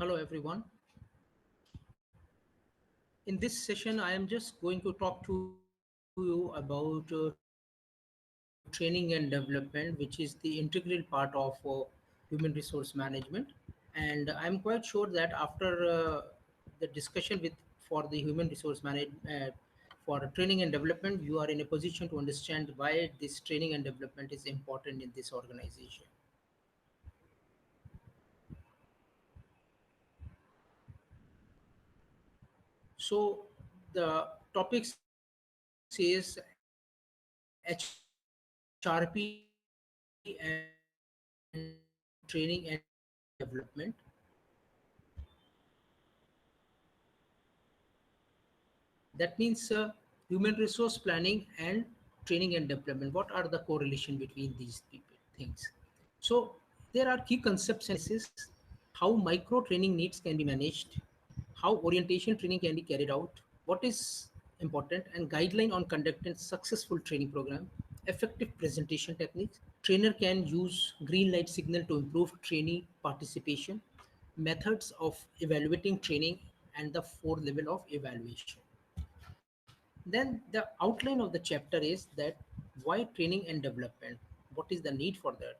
Hello, everyone. In this session, I am just going to talk to you about training and development, which is the integral part of human resource management. And I'm quite sure that after the discussion with for the human resource for training and development, you are in a position to understand why this training and development is important in this organization. So the topic says HRP and training and development. That means human resource planning and training and development. What are the correlation between these people things? So there are key concepts and analysis, how micro training needs can be managed, how orientation training can be carried out, what is important, and guideline on conducting successful training program, effective presentation techniques. Trainer can use green light signal to improve trainee participation, methods of evaluating training, and the four level of evaluation. Then the outline of the chapter is that why training and development, what is the need for that.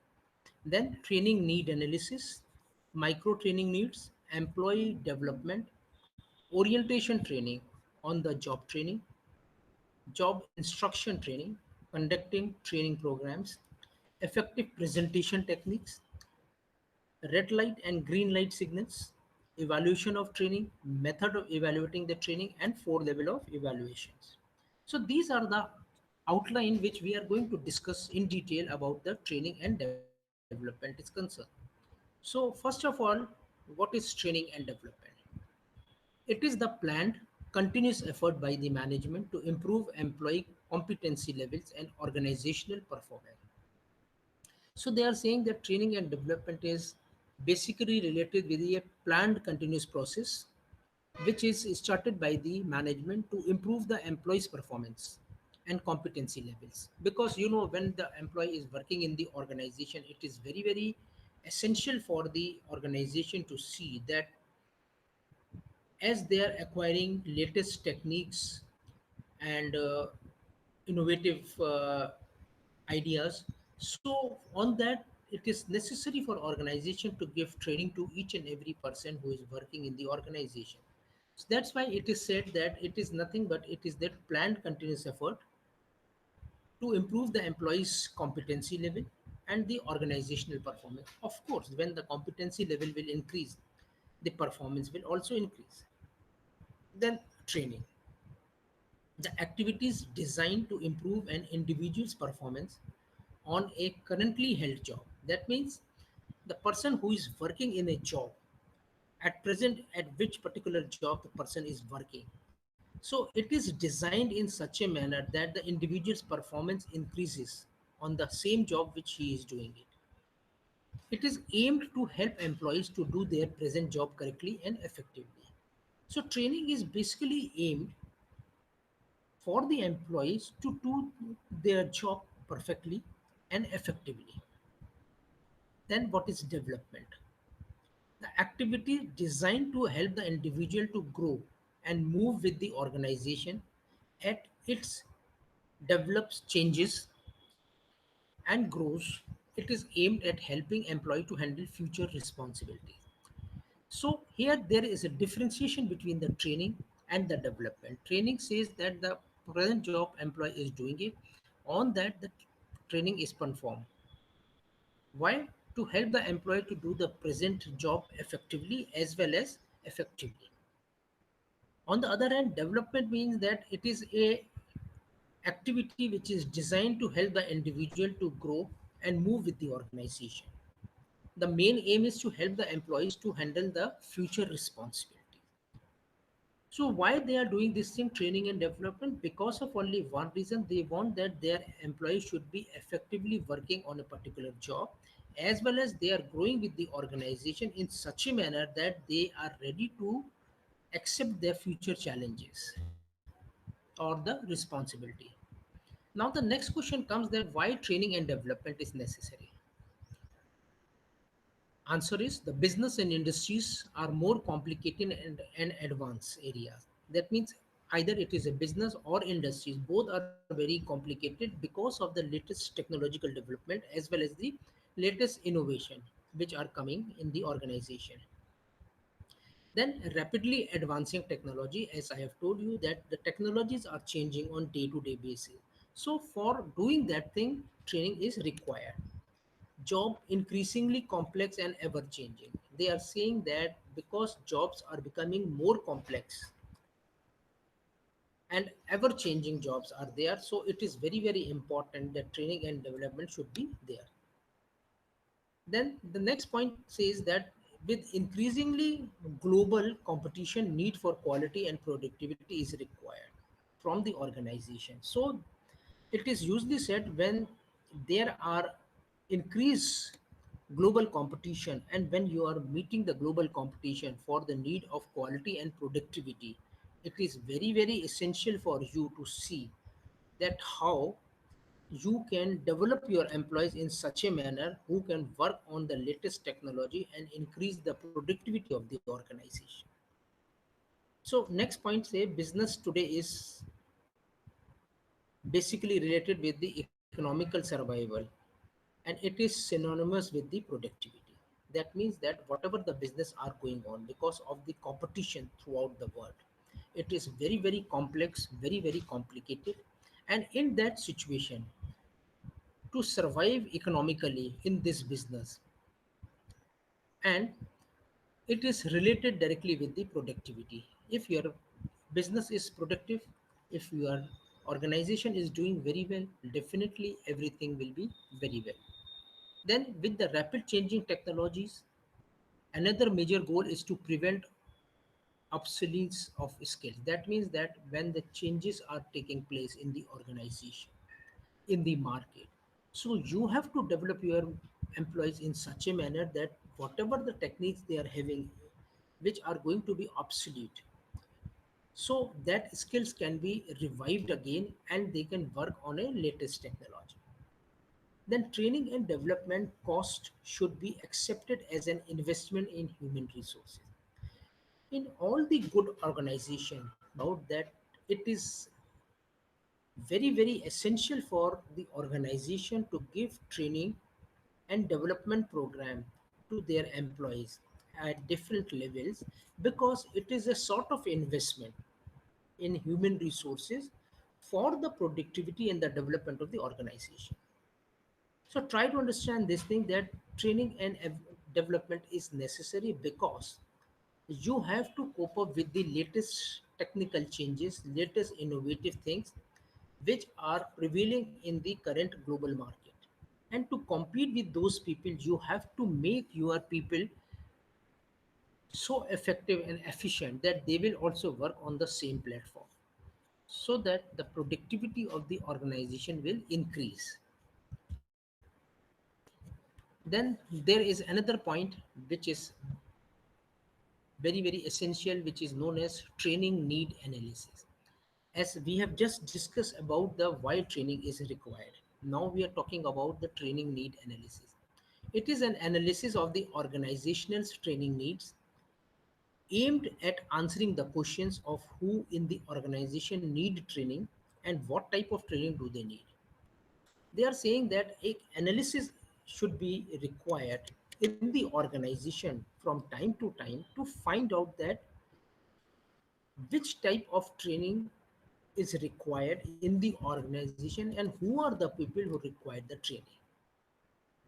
Then training need analysis, micro training needs, employee development, orientation training, on the job training, job instruction training, conducting training programs, effective presentation techniques, red light and green light signals, evaluation of training, method of evaluating the training, and four level of evaluations. So these are the outline which we are going to discuss in detail about the training and development is concerned. So first of all, what is training and development? It is the planned, continuous effort by the management to improve employee competency levels and organizational performance. So they are saying that training and development is basically related with a planned continuous process which is started by the management to improve the employees performance and competency levels. Because when the employee is working in the organization, it is very essential for the organization to see that as they are acquiring latest techniques and innovative ideas, so on that it is necessary for organization to give training to each and every person who is working in the organization. So that's why it is said that it is nothing but it is that planned continuous effort to improve the employees competency level and the organizational performance. Of course, when the competency level will increase, the performance will also increase. Then training, the activities designed to improve an individual's performance on a currently held job. That means the person who is working in a job at present, at which particular job the person is working. So it is designed in such a manner that the individual's performance increases on the same job which he is doing it. It is aimed to help employees to do their present job correctly and effectively. So training is basically aimed for the employees to do their job perfectly and effectively. Then what is development? The activity designed to help the individual to grow and move with the organization at its develops, changes and grows. It is aimed at helping employee to handle future responsibilities. So here there is a differentiation between the training and the development. Training says that the present job employee is doing it, on that the training is performed. Why? To help the employee to do the present job effectively as well as effectively. On the other hand, development means that it is a activity which is designed to help the individual to grow and move with the organization. The main aim is to help the employees to handle the future responsibility. So why they are doing this thing, training and development? Because of only one reason, they want that their employees should be effectively working on a particular job, as well as they are growing with the organization in such a manner that they are ready to accept their future challenges or the responsibility. Now the next question comes that why training and development is necessary. Answer is the business and industries are more complicated and advanced areas. That means either it is a business or industries, both are very complicated because of the latest technological development as well as the latest innovation which are coming in the organization. Then rapidly advancing technology, as I have told you that the technologies are changing on day-to-day basis. So for doing that thing, training is required. Job increasingly complex and ever changing. They are saying that because jobs are becoming more complex and ever changing jobs are there, so it is very important that training and development should be there. Then the next point says that with increasingly global competition, need for quality and productivity is required from the organization. So it is usually said when there are increased global competition and when you are meeting the global competition for the need of quality and productivity, it is very essential for you to see that how you can develop your employees in such a manner who can work on the latest technology and increase the productivity of the organization. So next point say business today is basically related with the economical survival and it is synonymous with the productivity. That means that whatever the business are going on because of the competition throughout the world, it is very complex, very complicated, and in that situation to survive economically in this business, and it is related directly with the productivity. If your business is productive, if your organization is doing very well, definitely everything will be very well. Then with the rapid changing technologies, another major goal is to prevent obsolescence of skills. That means that when the changes are taking place in the organization, in the market, so you have to develop your employees in such a manner that whatever the techniques they are having which are going to be obsolete, so that skills can be revived again and they can work on a latest technology. Then training and development cost should be accepted as an investment in human resources. In all the good organization, no doubt that it is very essential for the organization to give training and development program to their employees at different levels because it is a sort of investment in human resources for the productivity and the development of the organization. So try to understand this thing that training and development is necessary because you have to cope up with the latest technical changes, latest innovative things which are prevailing in the current global market. And to compete with those people, you have to make your people so effective and efficient that they will also work on the same platform so that the productivity of the organization will increase. Then there is another point which is very essential, which is known as training need analysis. As we have just discussed about the why training is required, now we are talking about the training need analysis. It is an analysis of the organizational training needs aimed at answering the questions of who in the organization need training and what type of training do they need. They are saying that a analysis should be required in the organization from time to time to find out that which type of training is required in the organization and who are the people who require the training.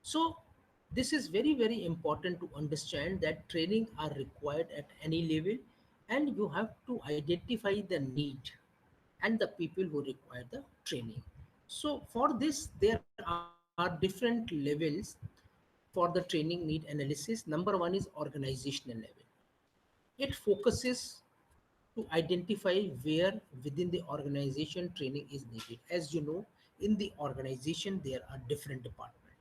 So this is very important to understand that training are required at any level and you have to identify the need and the people who require the training. So for this there are different levels for the training need analysis. Number one is organizational level. It focuses to identify where within the organization training is needed. As you know, in the organization there are different departments,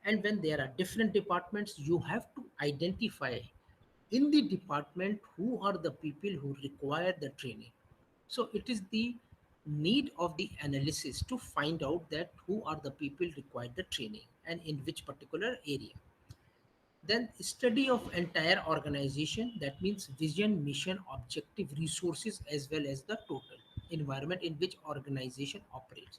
and when there are different departments you have to identify in the department who are the people who require the training. So it is the need of the analysis to find out that who are the people require the training and in which particular area. Then study of entire organization, that means vision, mission, objective, resources, as well as the total environment in which organization operates.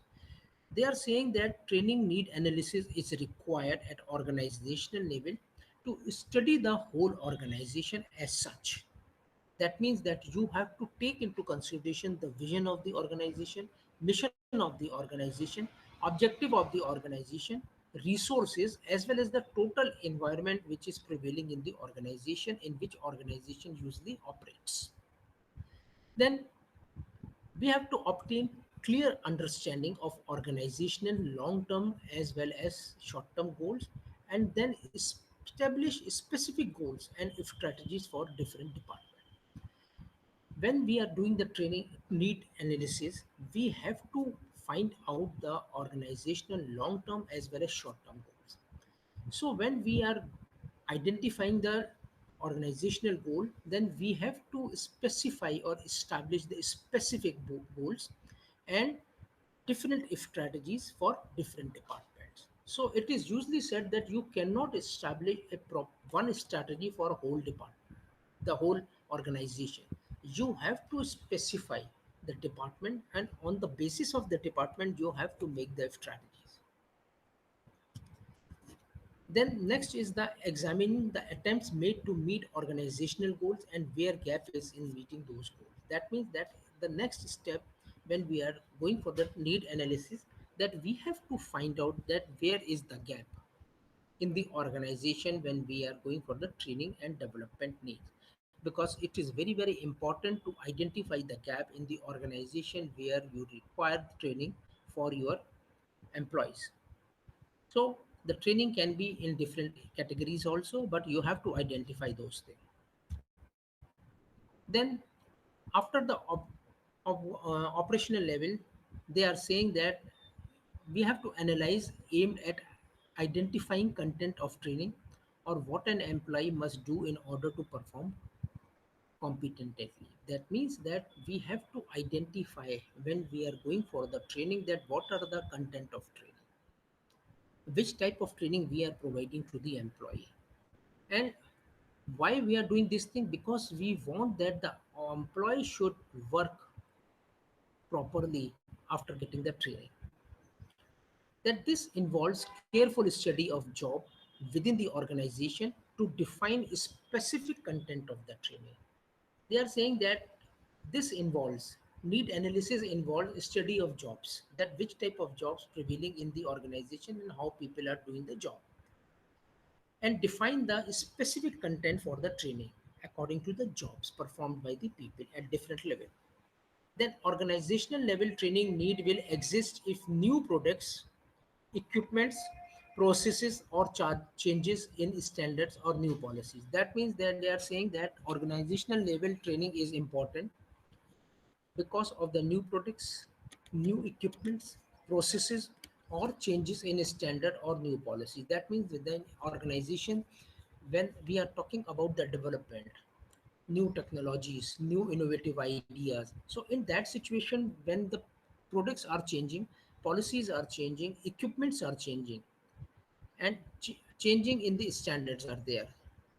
They are saying that training need analysis is required at organizational level to study the whole organization as such. That means that you have to take into consideration the vision of the organization, mission of the organization, objective of the organization, resources, as well as the total environment which is prevailing in the organization in which organization usually operates. Then we have to obtain clear understanding of organizational long-term as well as short-term goals, and then establish specific goals and strategies for different departments. When we are doing the training need analysis, we have to find out the organizational long term as well as short term goals. So when we are identifying the organizational goal, then we have to specify or establish the specific goals and different strategies for different departments. So it is usually said that you cannot establish one strategy for a whole department, the whole organization. You have to specify the department, and on the basis of the department, you have to make the strategies. Then next is the examining the attempts made to meet organizational goals and where gap is in meeting those goals. That means that the next step when we are going for the need analysis, that we have to find out that where is the gap in the organization when we are going for the training and development needs, because it is very important to identify the gap in the organization where you require training for your employees. So the training can be in different categories also, but you have to identify those things. Then after the operational level, they are saying that we have to analyze aimed at identifying content of training or what an employee must do in order to perform competently. That means that we have to identify when we are going for the training that what are the content of training, which type of training we are providing to the employee, and why we are doing this thing, because we want that the employee should work properly after getting the training. That this involves careful study of job within the organization to define specific content of the training. They are saying that this involves need analysis, involves study of jobs, that which type of jobs prevailing in the organization and how people are doing the job, and define the specific content for the training according to the jobs performed by the people at different level. Then organizational level training need will exist if new products, equipments, processes, or changes in standards or new policies. That means that they are saying that organizational level training is important because of the new products, new equipments, processes, or changes in standard or new policy. That means within organization, when we are talking about the development, new technologies, new innovative ideas. So in that situation, when the products are changing, policies are changing, equipments are changing, and changing in the standards are there.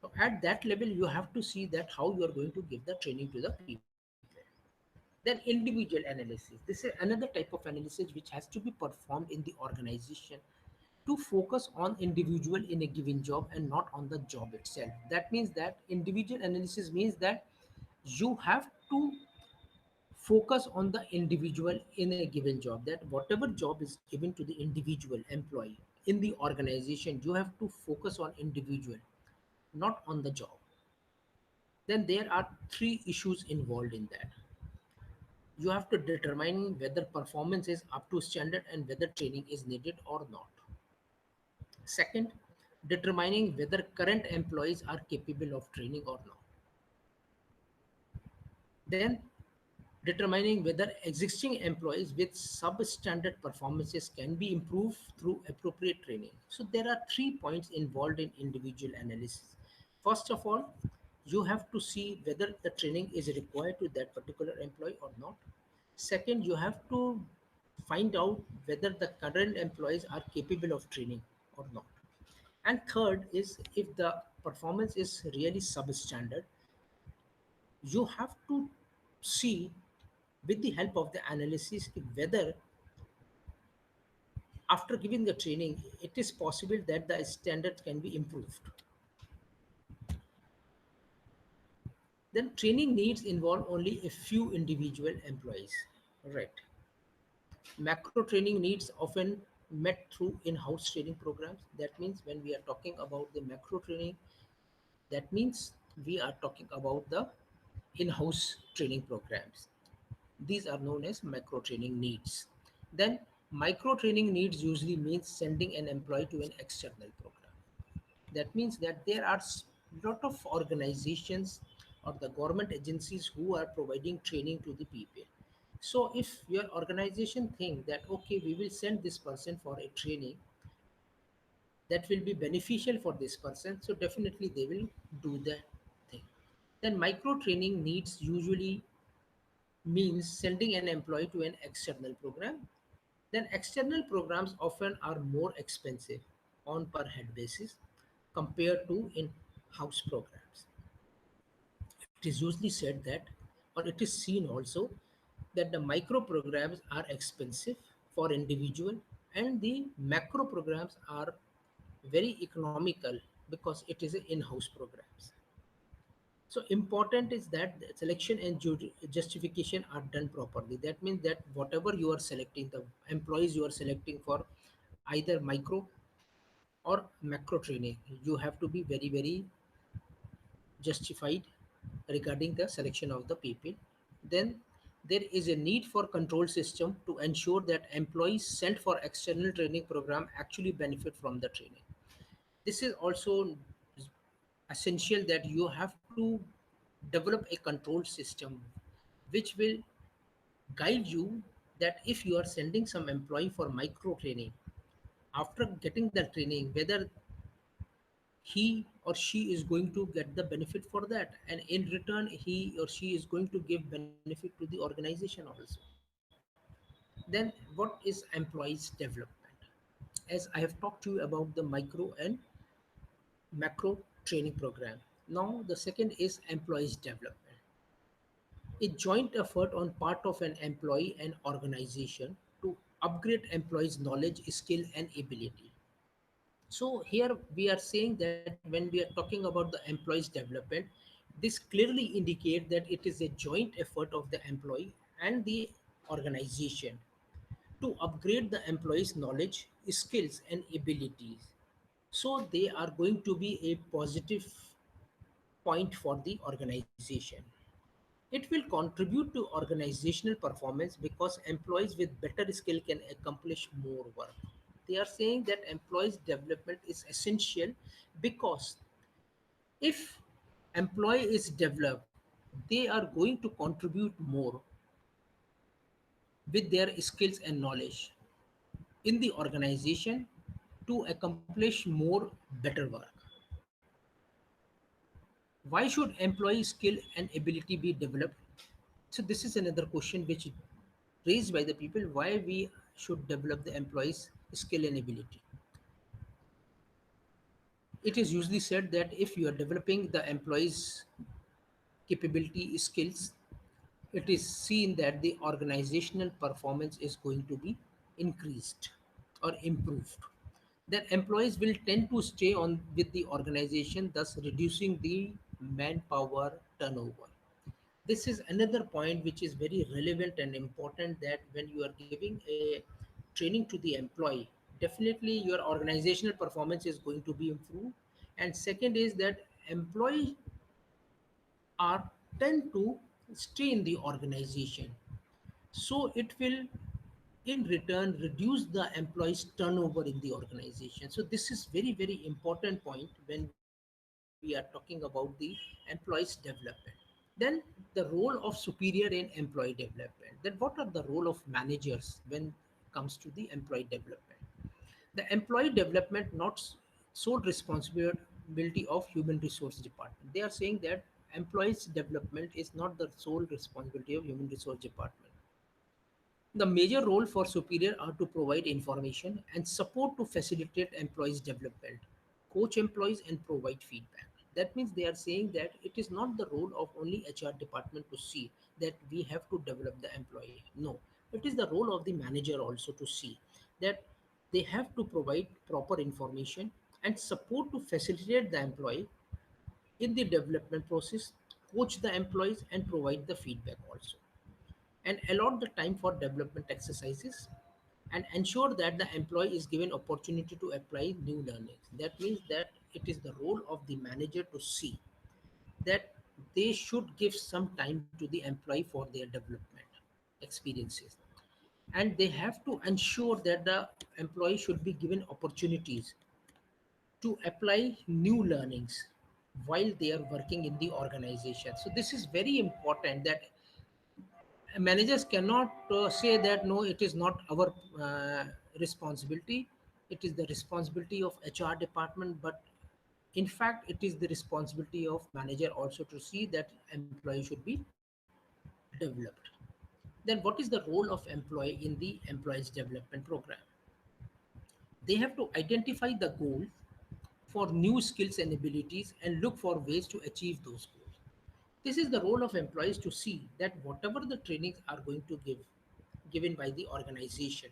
So at that level, you have to see that how you are going to give the training to the people. Then individual analysis. This is another type of analysis which has to be performed in the organization to focus on individual in a given job and not on the job itself. That means that individual analysis means that you have to focus on the individual in a given job, that whatever job is given to the individual employee in the organization, you have to focus on individual, not on the job. Then there are three issues involved in that. You have to determine whether performance is up to standard and whether training is needed or not. Second, determining whether current employees are capable of training or not. Then, determining whether existing employees with substandard performances can be improved through appropriate training. So, there are 3 points involved in individual analysis. First of all, you have to see whether the training is required to that particular employee or not. Second, you have to find out whether the current employees are capable of training or not. And third is, if the performance is really substandard, you have to see with the help of the analysis whether after giving the training it is possible that the standard can be improved. Then training needs involve only a few individual employees. Right. Macro training needs often met through in-house training programs. That means when we are talking about the macro training, that means we are talking about the in-house training programs. These are known as macro training needs. Then micro training needs usually means sending an employee to an external program. That means that there are lot of organizations or the government agencies who are providing training to the people. So if your organization think that okay, we will send this person for a training that will be beneficial for this person, so definitely they will do that thing. Then micro training needs usually means sending an employee to an external program. Then external programs often are more expensive on per head basis compared to in-house programs. It is usually said that, or it is seen also, that the micro programs are expensive for individual and the macro programs are very economical because it is a in-house programs. So important is that the selection and justification are done properly. That means that whatever you are selecting, the employees you are selecting for either micro or macro training, you have to be very, very justified regarding the selection of the people. Then there is a need for control system to ensure that employees sent for external training program actually benefit from the training. This is also essential that you have to develop a control system which will guide you that if you are sending some employee for micro training, after getting the training, whether he or she is going to get the benefit for that, and in return he or she is going to give benefit to the organization also. Then what is employees development? As I have talked to you about the micro and macro training program, now the second is employees development, a joint effort on part of an employee and organization to upgrade employees knowledge, skill and ability. So here we are saying that when we are talking about the employees development, this clearly indicates that it is a joint effort of the employee and the organization to upgrade the employees knowledge, skills and abilities. So they are going to be a positive point for the organization. It will contribute to organizational performance because employees with better skill can accomplish more work. They are saying that employees development is essential because if employee is developed, they are going to contribute more with their skills and knowledge in the organization to accomplish more better work. Why should employee skill and ability be developed? So this is another question which raised by the people, why we should develop the employees skill and ability. It is usually said that if you are developing the employees capability skills, it is seen that the organizational performance is going to be increased or improved. Then employees will tend to stay on with the organization, thus reducing the manpower turnover. This is another point which is very relevant and important, that when you are giving a training to the employee, definitely your organizational performance is going to be improved. And second is that employees are tend to stay in the organization, so it will in return reduce the employees turnover in the organization. So this is very, very important point when we are talking about the employees development. Then the role of superior in employee development. Then what are the role of managers when comes to the employee development? The employee development not sole responsibility of human resource department. They are saying that employees development is not the sole responsibility of human resource department. The major role for superior are to provide information and support to facilitate employees development, coach employees and provide feedback. That means they are saying that it is not the role of only HR department to see that we have to develop the employee. No, it is the role of the manager also to see that they have to provide proper information and support to facilitate the employee in the development process, coach the employees and provide the feedback also, and allot the time for development exercises, and ensure that the employee is given opportunity to apply new learnings. That means that it is the role of the manager to see that they should give some time to the employee for their development experiences, and they have to ensure that the employee should be given opportunities to apply new learnings while they are working in the organization. So this is very important that managers cannot say that no, it is not our responsibility, it is the responsibility of HR department, but in fact it is the responsibility of manager also to see that employee should be developed. Then what is the role of employee in the employees development program? They have to identify the goal for new skills and abilities and look for ways to achieve those goals. This is the role of employees to see that whatever the trainings are going to give given by the organization,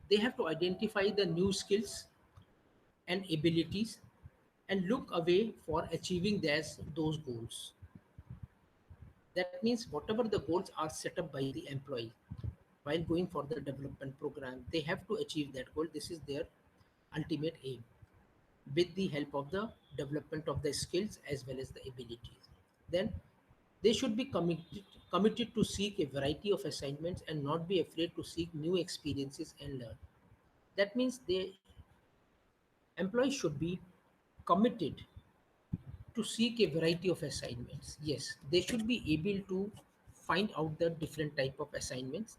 they have to identify the new skills and abilities and look away for achieving those goals. That means whatever the goals are set up by the employee while going for the development program, they have to achieve that goal. This is their ultimate aim with the help of the development of the skills as well as the abilities. Then they should be committed to seek a variety of assignments and not be afraid to seek new experiences and learn. That means the employees should be committed to seek a variety of assignments. Yes, they should be able to find out the different type of assignments,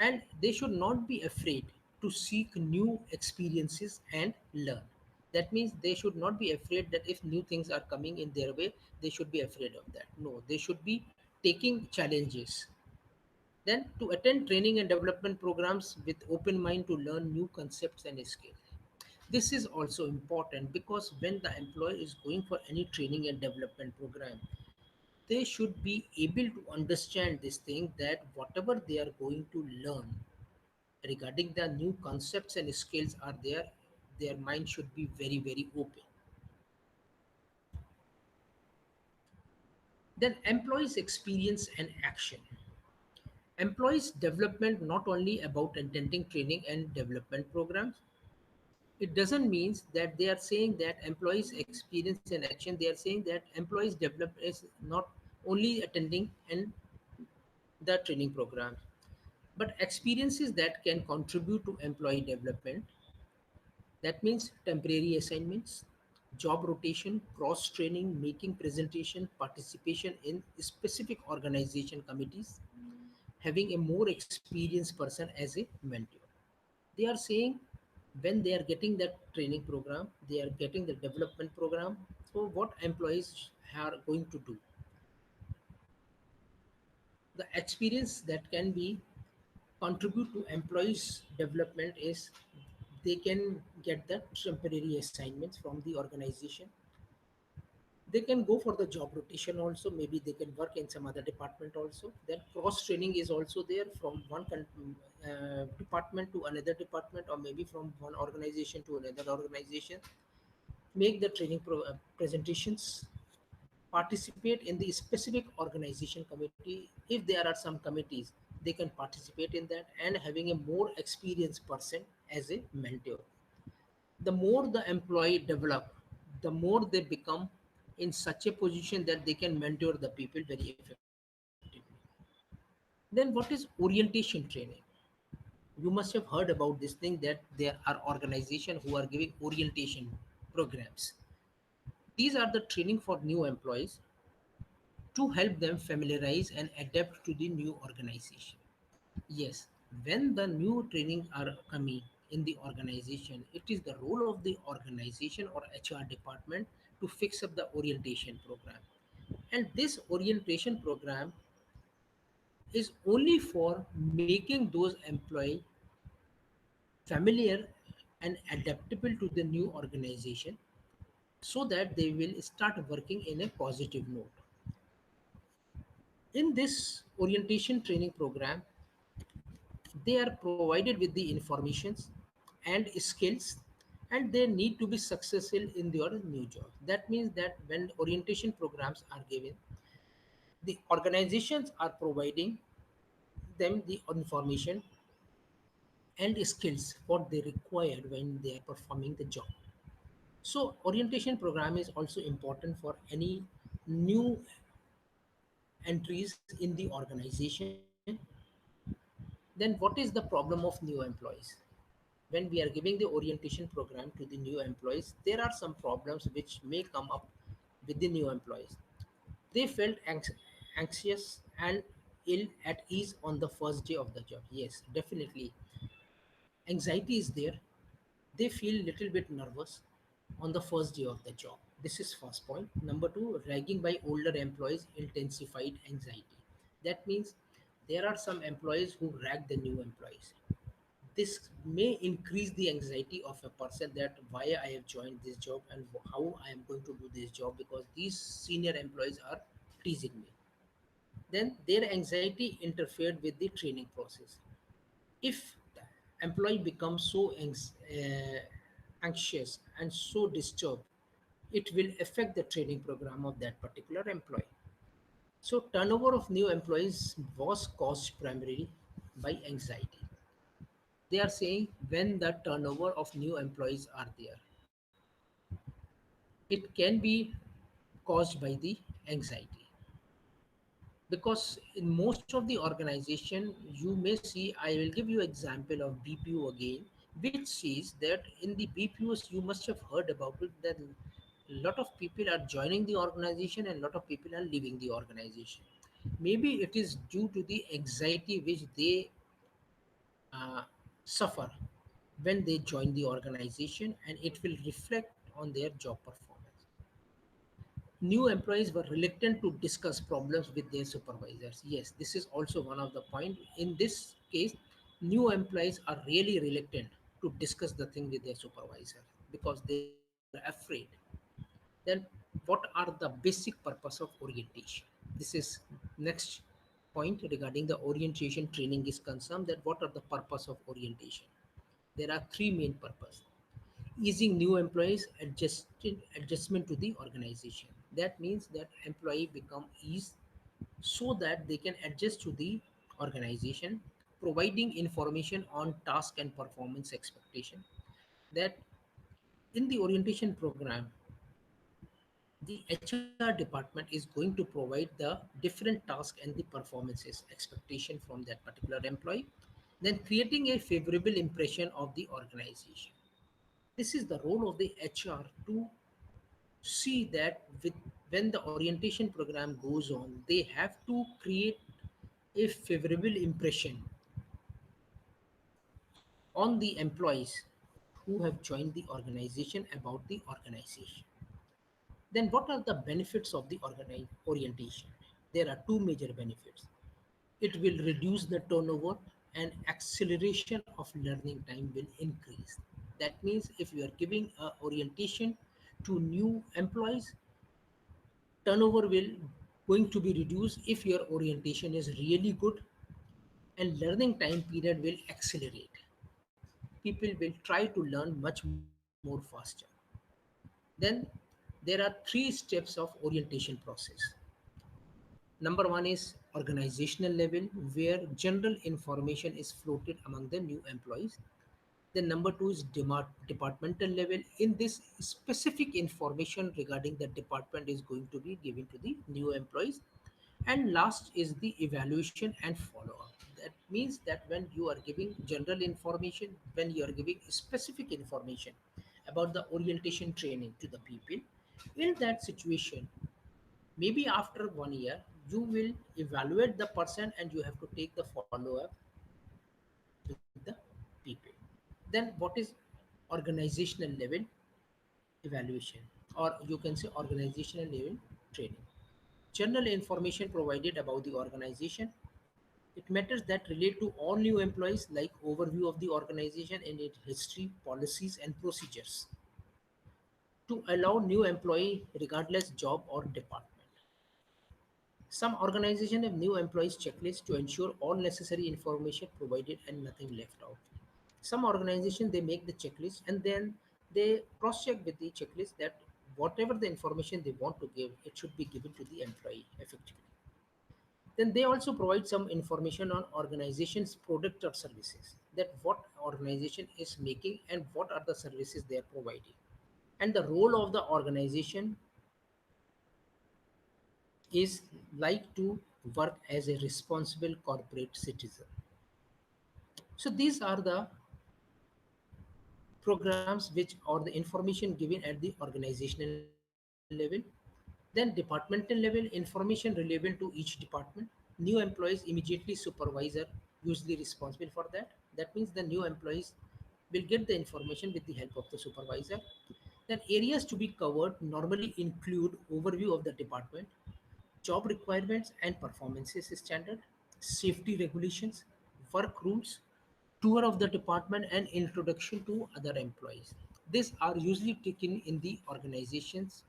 and they should not be afraid to seek new experiences and learn. That means they should not be afraid that if new things are coming in their way, they should be afraid of that. No, they should be taking challenges. Then to attend training and development programs with open mind to learn new concepts and skills. This is also important because when the employee is going for any training and development program, they should be able to understand this thing that whatever they are going to learn regarding the new concepts and skills are there, their mind should be very, very open. Then employees experience and action. Employees development not only about attending training and development programs. It doesn't mean that they are saying that employees experience and action. They are saying that employees develop is not only attending and the training programs, but experiences that can contribute to employee development. That means temporary assignments, job rotation, cross training, making presentation, participation in specific organization committees, having a more experienced person as a mentor. They are saying when they are getting that training program, they are getting the development program. So, what employees are going to do? The experience that can be contribute to employees development is they can get the temporary assignments from the organization. They can go for the job rotation also, maybe they can work in some other department also. Then cross training is also there from department to another department, or maybe from one organization to another organization. Make the presentations, participate in the specific organization committee. If there are some committees, they can participate in that, and having a more experienced person as a mentor. The more the employee develop, the more they become in such a position that they can mentor the people very effectively. Then what is orientation training? You must have heard about this thing that there are organizations who are giving orientation programs. These are the training for new employees to help them familiarize and adapt to the new organization. Yes, when the new training are coming in the organization, it is the role of the organization or HR department to fix up the orientation program. And this orientation program is only for making those employee familiar and adaptable to the new organization so that they will start working in a positive note. In this orientation training program, they are provided with the informations and skills, and they need to be successful in their new job. That means that when orientation programs are given, the organizations are providing them the information and skills what they required when they are performing the job. So orientation program is also important for any new entries in the organization. Then what is the problem of new employees? When we are giving the orientation program to the new employees, there are some problems which may come up with the new employees. They felt anxious and ill at ease on the first day of the job. Yes, definitely. Anxiety is there. They feel little bit nervous on the first day of the job. This is first point. Number two, ragging by older employees intensified anxiety. That means there are some employees who rag the new employees. This may increase the anxiety of a person that why I have joined this job and how I am going to do this job because these senior employees are teasing me. Then their anxiety interfered with the training process. If the employee becomes so anxious and so disturbed, it will affect the training program of that particular employee. So turnover of new employees was caused primarily by anxiety. They are saying when the turnover of new employees are there, it can be caused by the anxiety, because in most of the organization you may see, I will give you example of BPO again, which says that in the BPOs you must have heard about it that a lot of people are joining the organization and a lot of people are leaving the organization. Maybe it is due to the anxiety which they uh, suffer when they join the organization, and it will reflect on their job performance. New employees were reluctant to discuss problems with their supervisors. Yes, this is also one of the point. In this case, new employees are really reluctant to discuss the thing with their supervisor because they are afraid. Then what are the basic purpose of orientation? This is next point regarding the orientation training is concerned, that what are the purpose of orientation. There are three main purposes: easing new employees adjustment to the organization. That means that employee become ease so that they can adjust to the organization, providing information on task and performance expectation. That in the orientation program, the HR department is going to provide the different tasks and the performances expectation from that particular employee, then creating a favorable impression of the organization. This is the role of the HR to see that with when the orientation program goes on, they have to create a favorable impression on the employees who have joined the organization about the organization. Then what are the benefits of the orientation? There are two major benefits. It will reduce the turnover, and acceleration of learning time will increase. That means if you are giving orientation to new employees, turnover will going to be reduced if your orientation is really good, and learning time period will accelerate. People will try to learn much more faster. Then there are three steps of orientation process. Number one is organizational level, where general information is floated among the new employees. Then number two is departmental level. In this, specific information regarding the department is going to be given to the new employees. And last is the evaluation and follow up. That means that when you are giving general information, when you are giving specific information about the orientation training to the people, in that situation, maybe after 1 year, you will evaluate the person and you have to take the follow up with the people. Then what is organizational level evaluation, or you can say organizational level training? General information provided about the organization, It matters that relate to all new employees, like overview of the organization and its history, policies, and procedures to allow new employee regardless job or department. Some organizations have new employees checklist to ensure all necessary information provided and nothing left out. Some organizations they make the checklist and then they cross check with the checklist that whatever the information they want to give, it should be given to the employee effectively. Then they also provide some information on organization's product or services, that what organization is making and what are the services they are providing, and the role of the organization is like to work as a responsible corporate citizen. So these are the programs which or the information given at the organizational level. Then departmental level, information relevant to each department. New employees immediately supervisor usually responsible for that. That means the new employees will get the information with the help of the supervisor. Then areas to be covered normally include overview of the department, job requirements and performances standard, safety regulations, work rules, tour of the department, and introduction to other employees. These are usually taken in the organizations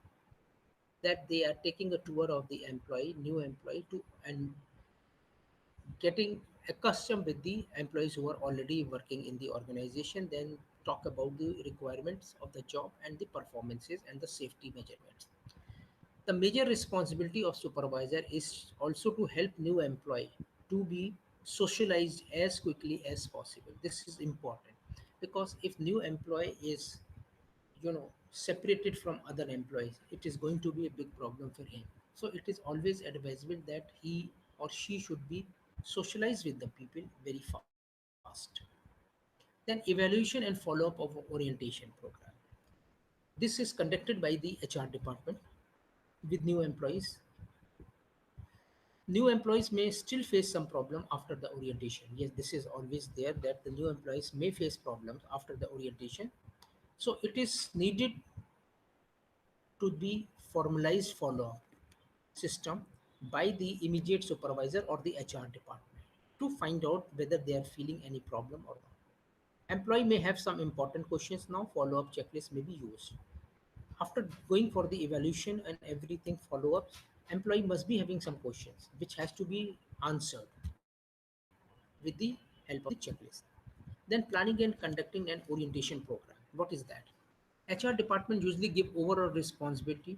that they are taking a tour of the employee, new employee, to and getting accustomed with the employees who are already working in the organization, then talk about the requirements of the job and the performances and the safety measurements. The major responsibility of supervisor is also to help new employee to be socialized as quickly as possible. This is important because if new employee is separated from other employees, it is going to be a big problem for him. So it is always advisable that he or she should be socialized with the people very fast. Then evaluation and follow-up of orientation program. This is conducted by the HR department with new employees. New employees may still face some problem after the orientation. Yes, this is always there that the new employees may face problems after the orientation. So it is needed to be formalized follow-up system by the immediate supervisor or the HR department to find out whether they are feeling any problem or not. Employee may have some important questions now, follow-up checklist may be used. After going for the evaluation and everything follow-ups, employee must be having some questions which has to be answered with the help of the checklist. Then planning and conducting an orientation program. What is that? HR department usually give overall responsibility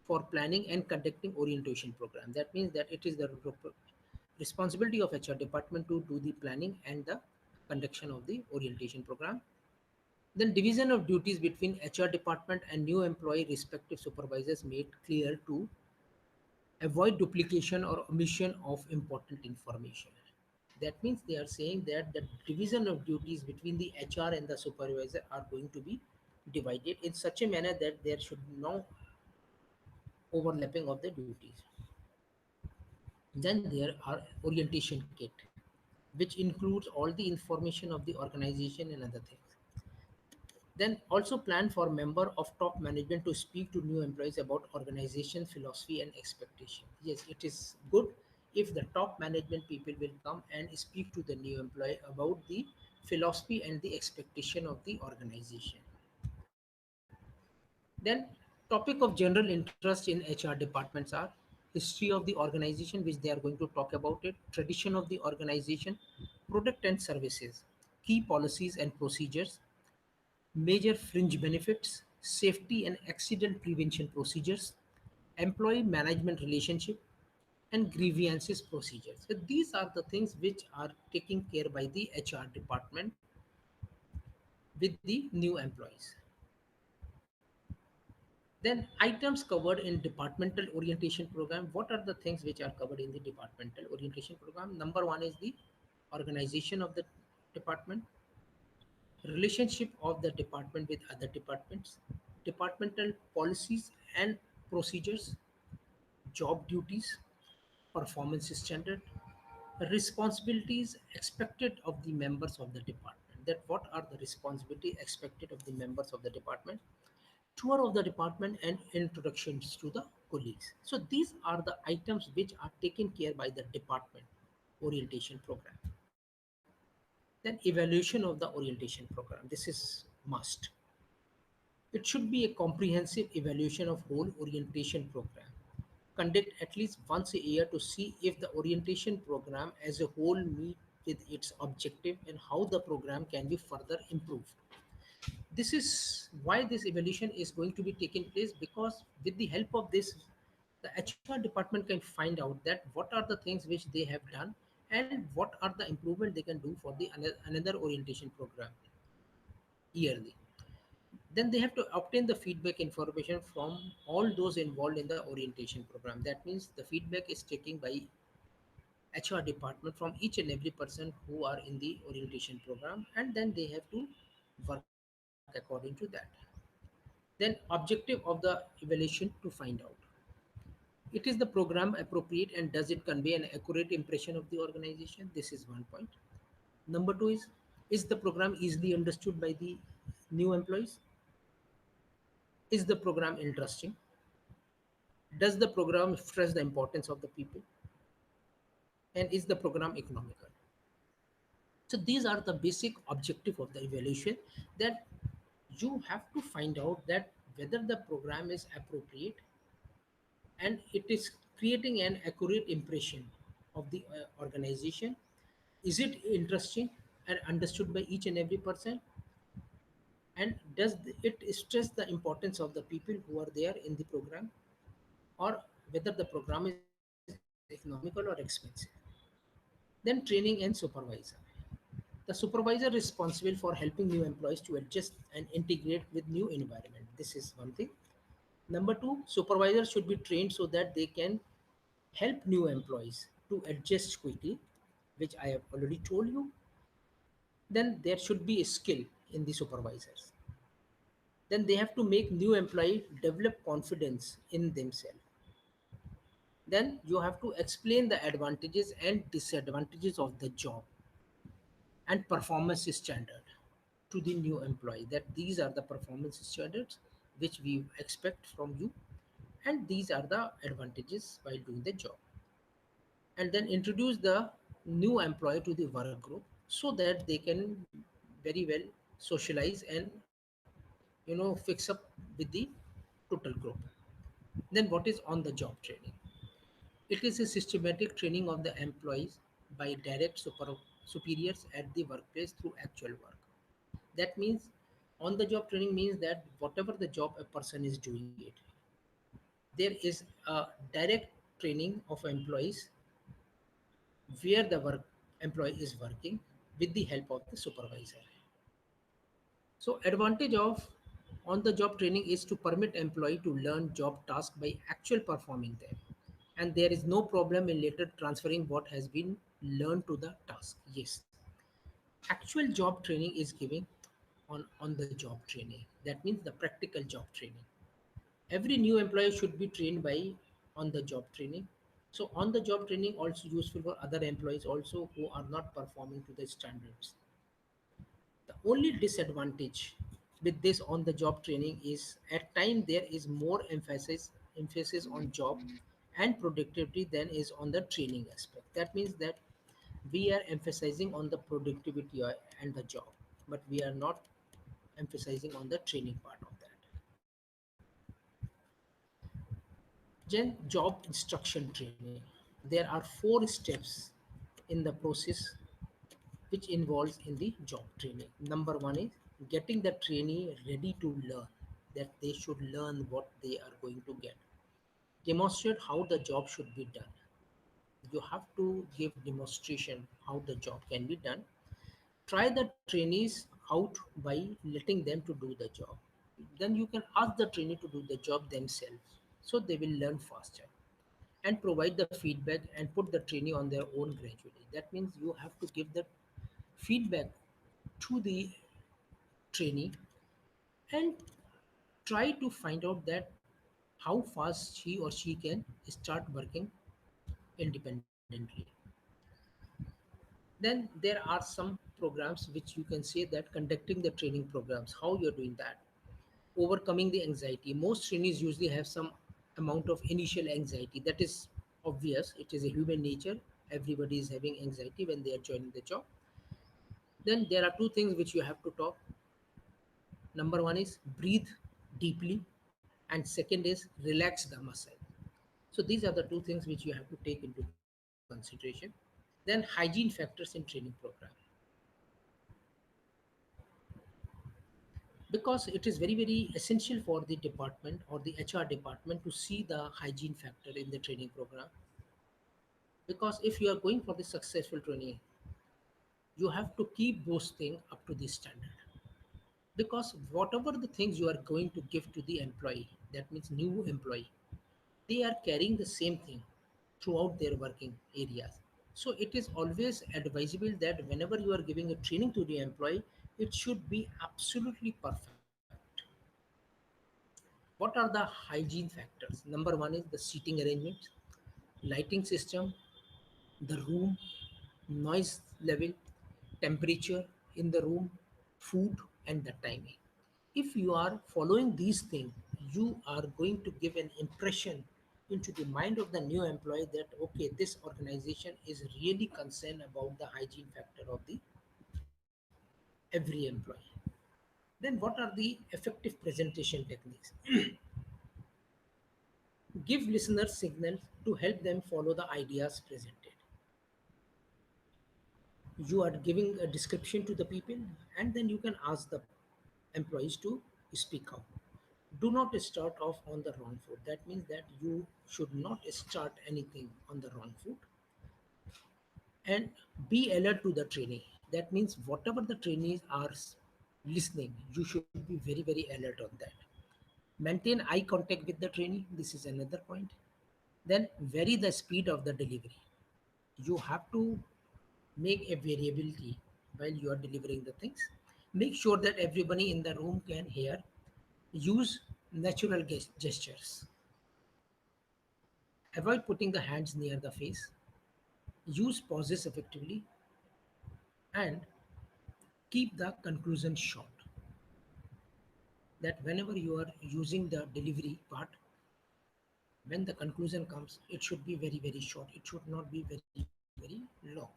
for planning and conducting orientation program. That means that it is the responsibility of HR department to do the planning and the conduction of the orientation program. Then division of duties between HR department and new employee respective supervisors made clear to avoid duplication or omission of important information. That means they are saying that the division of duties between the HR and the supervisor are going to be divided in such a manner that there should no overlapping of the duties. Then there are orientation kit, which includes all the information of the organization and other things. Then also plan for member of top management to speak to new employees about organization philosophy and expectation. Yes, it is good if the top management people will come and speak to the new employee about the philosophy and the expectation of the organization. Then topic of general interest in HR departments are history of the organization, which they are going to talk about it, tradition of the organization, product and services, key policies and procedures, major fringe benefits, safety and accident prevention procedures, employee management relationship, and grievances procedures. So these are the things which are taken care by the HR department with the new employees. Then items covered in departmental orientation program. What are the things which are covered in the departmental orientation program? Number one is the organization of the department, relationship of the department with other departments, departmental policies and procedures, job duties, performance standard, responsibilities expected of the members of the department. That what are the responsibility expected of the members of the department, tour of the department and introductions to the colleagues. So these are the items which are taken care by the department orientation program. Then evaluation of the orientation program. This is must. It should be a comprehensive evaluation of whole orientation program. Conduct at least once a year to see if the orientation program as a whole meet with its objective and how the program can be further improved. This is why this evaluation is going to be taking place, because with the help of this, the HR department can find out that what are the things which they have done and what are the improvement they can do for the another orientation program yearly. Then they have to obtain the feedback information from all those involved in the orientation program. That means the feedback is taken by HR department from each and every person who are in the orientation program, and then they have to work according to that. Then objective of the evaluation to find out, it is the program appropriate and does it convey an accurate impression of the organization. This is one point. Number two is the program easily understood by the new employees? Is the program interesting? Does the program stress the importance of the people? And is the program economical? So these are the basic objective of the evaluation, that you have to find out that whether the program is appropriate and it is creating an accurate impression of the organization. Is it interesting and understood by each and every person? And does it stress the importance of the people who are there in the program, or whether the program is economical or expensive? Then training and supervisor. The supervisor responsible for helping new employees to adjust and integrate with new environment. This is one thing. Number two, supervisors should be trained so that they can help new employees to adjust quickly, which I have already told you. Then there should be a skill in the supervisors. Then they have to make new employee develop confidence in themselves. Then you have to explain the advantages and disadvantages of the job and performance standard to the new employee, that these are the performance standards which we expect from you, and these are the advantages while doing the job. And then introduce the new employee to the work group so that they can very well socialize and fix up with the total group. Then what is on the job training? It is a systematic training of the employees by direct superiors at the workplace through actual work. That means on the job training means that whatever the job a person is doing it, there is a direct training of employees where the work employee is working with the help of the supervisor. So advantage of on the job training is to permit employee to learn job task by actual performing them, and there is no problem in later transferring what has been learned to the task. Yes, actual job training is giving on the job training. That means the practical job training. Every new employee should be trained by on the job training. So on the job training also useful for other employees also who are not performing to the standards. The only disadvantage with this on the job training is at time there is more emphasis on job and productivity than is on the training aspect. That means that we are emphasizing on the productivity and the job, but we are not emphasizing on the training part of that. Then job instruction training. There are four steps in the process which involves in the job training. Number one is getting the trainee ready to learn, that they should learn what they are going to get. Demonstrate how the job should be done. You have to give demonstration how the job can be done. Try the trainees out by letting them to do the job. Then you can ask the trainee to do the job themselves, so they will learn faster. And provide the feedback and put the trainee on their own gradually. That means you have to give the feedback to the trainee and try to find out that how fast he or she can start working independently. Then there are some programs which you can say that conducting the training programs, how you're doing that. Overcoming the anxiety. Most trainees usually have some amount of initial anxiety. That is obvious. It is a human nature. everybody is having anxiety when they are joining the job. Then there are two things which you have to talk. Number one is breathe deeply, and second is relax the muscle. So these are the two things which you have to take into consideration. Then hygiene factors in training program, because it is very essential for the department or the HR department to see the hygiene factor in the training program. Because if you are going for the successful training, you have to keep those things up to the standard. Because whatever the things you are going to give to the employee, that means new employee, they are carrying the same thing throughout their working areas. So it is always advisable that whenever you are giving a training to the employee, it should be absolutely perfect. What are the hygiene factors? Number one is the seating arrangements, lighting system, the room, noise level, temperature in the room, food, and the timing. If you are following these things, you are going to give an impression into the mind of the new employee that okay, this organization is really concerned about the hygiene factor of the every employee. Then what are the effective presentation techniques? Give listeners signals to help them follow the ideas presented. You are giving a description to the people, and then you can ask the employees to speak out. Do not start off on the wrong foot. That means that you should not start anything on the wrong foot. And be alert to the trainee. That means whatever the trainees are listening, you should be very alert on that. Maintain eye contact with the trainee. This is another point. Then vary the speed of the delivery. You have to make a variability while you are delivering the things. Make sure that everybody in the room can hear. Use natural gestures. Avoid putting the hands near the face. Use pauses effectively, and keep the conclusion short. That whenever you are using the delivery part, when the conclusion comes, it should be very short. It should not be very long.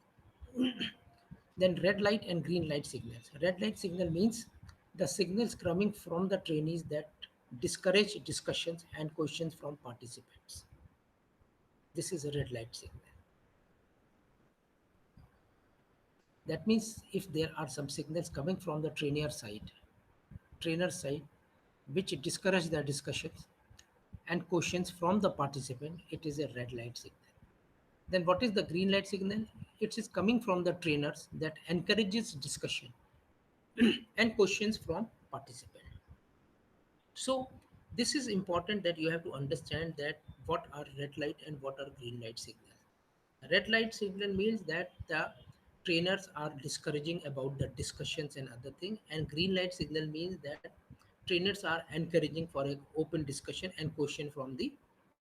Then red light and green light signals. Red light signal means the signals coming from the trainees that discourage discussions and questions from participants. This is a red light signal. That means if there are some signals coming from the trainer side, which discourage the discussions and questions from the participant, it is a red light signal. Then what is the green light signal? It is coming from the trainers that encourages discussion and questions from participant. So this is important that you have to understand that what are red light and what are green light signal. Red light signal means that the trainers are discouraging about the discussions and other thing, and green light signal means that trainers are encouraging for an open discussion and question from the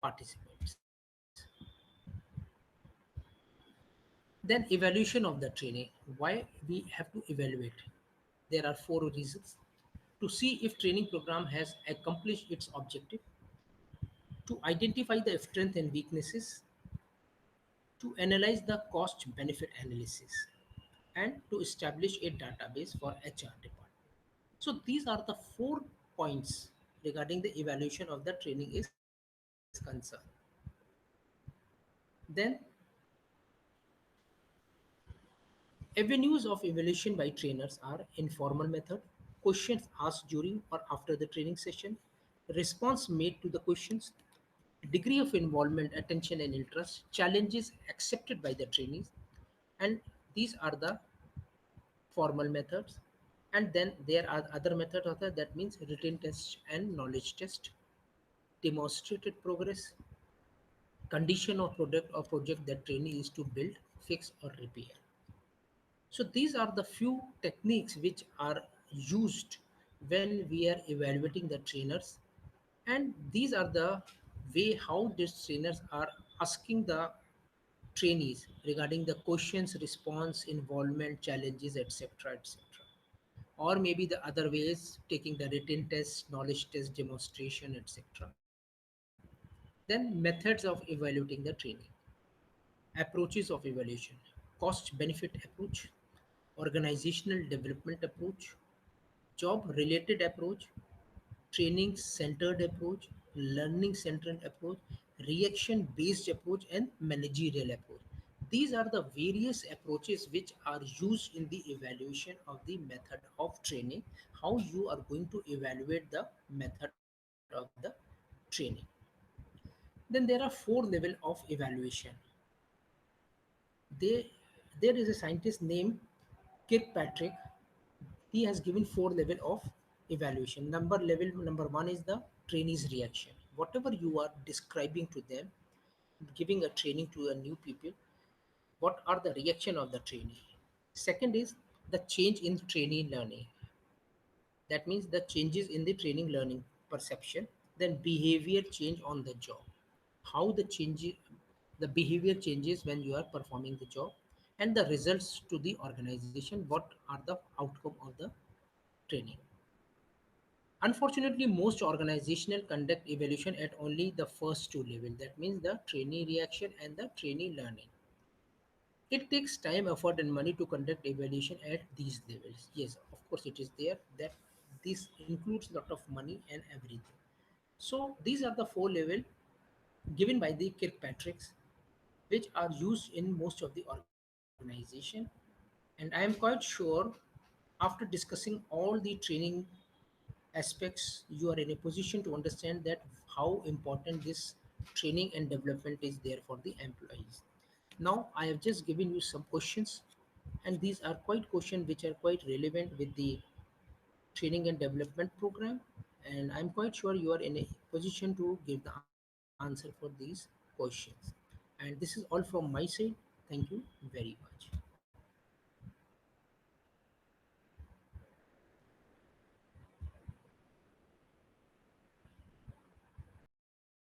participants. Then evaluation of the training. Why we have to evaluate? There are four reasons: to see if training program has accomplished its objective, to identify the strengths and weaknesses, to analyze the cost benefit analysis, and to establish a database for HR department. So these are the 4 points regarding the evaluation of the training is concerned. Then avenues of evaluation by trainers are informal method, questions asked during or after the training session, response made to the questions, degree of involvement, attention and interest, challenges accepted by the trainees, and these are the formal methods. And then there are other methods of that means written test and knowledge test, demonstrated progress, condition of product or project that trainee is to build, fix or repair. So these are the few techniques which are used when we are evaluating the trainers, and these are the way how these trainers are asking the trainees regarding the questions, response, involvement, challenges, etc., etc. Or maybe the other ways taking the written test, knowledge test, demonstration, etc. Then methods of evaluating the training. Approaches of evaluation: cost benefit approach, organizational development approach, job related approach, training centered approach, learning centered approach, reaction based approach, and managerial approach. These are the various approaches which are used in the evaluation of the method of training, how you are going to evaluate the method of the training. Then there are four levels of evaluation. They, there is a scientist named Kirkpatrick. He has given four level of evaluation. Level number one is the trainee's reaction. Whatever you are describing to them, giving a training to a new people, what are the reaction of the trainee? Second is the change in trainee learning. That means the changes in the training learning perception. Then behavior change on the job. How the behavior changes when you are performing the job, and the results to the organization. What are the outcome of the training? Unfortunately, most organizational conduct evaluation at only the first two level. That means the trainee reaction and the trainee learning. It takes time, effort, and money to conduct evaluation at these levels. Yes, of course, it is there that this includes lot of money and everything. So these are the four level given by the Kirkpatricks, which are used in most of the organization. And I am quite sure after discussing all the training aspects, you are in a position to understand that how important this training and development is there for the employees. Now I have just given you some questions, and these are quite questions which are quite relevant with the training and development program, and I'm quite sure you are in a position to give the answer for these questions. And this is all from my side. Thank you very much.